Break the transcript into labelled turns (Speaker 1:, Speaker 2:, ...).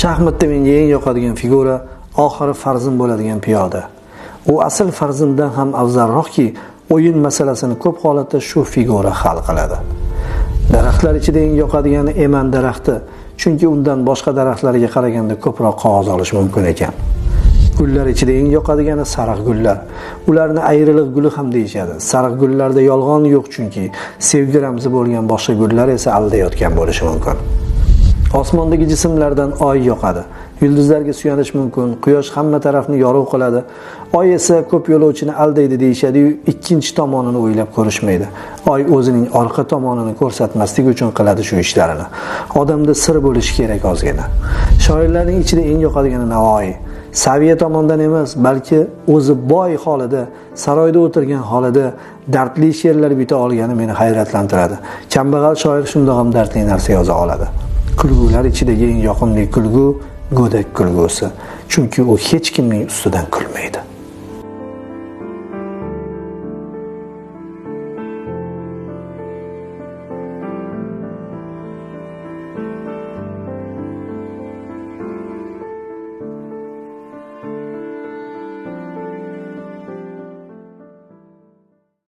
Speaker 1: Shaxmatda menga eng yoqadigan figura oxiri farzim bo'ladigan piyoda. U asl farzimdan ham afzalroqki, o'yin masalasini ko'p holatda shu figura hal qiladi. Daraxtlar ichida eng yoqadigani eman daraxti, chunki undan boshqa daraxtlarga qaraganda ko'proq qog'oz olish mumkin ekan. Gullar ichida eng yoqadigani sariq gullar. Ularni ayriliq guli ham deyishadi. Sariq gullarda yolg'on yo'q, chunki sevgi ramzi bo'lgan boshqa gullar esa aldayotgan bo'lishi mumkin. Osmondagi jismlardan oy yoqadi. Yulduzlarga suyanish mumkin. Quyosh hamma tarafni yorug' qiladi. Oy esa ko'p yo'lovchini aldaydi deyishadi-yu, ikkinchi tomonini o'ylab ko'rishmaydi. Oy o'zining orqa tomonini ko'rsatmaslik uchun qiladi shu ishlarini. Odamda sir bo'lishi kerak ozgina. Shoirlarning ichida eng yoqadigani Navoiy. Saviya tomondan emas, balki o'zi boy holida, saroyda o'tirgan holida dardli she'rlar bita olgani meni hayratlantiradi. Kambag'al shoir shundoq ham dardli narsa yoza oladi. Kulgular ichidagi eng yoqimli kulgu go'dak kulgusi, chunki u hech kimning ustidan kulmaydi.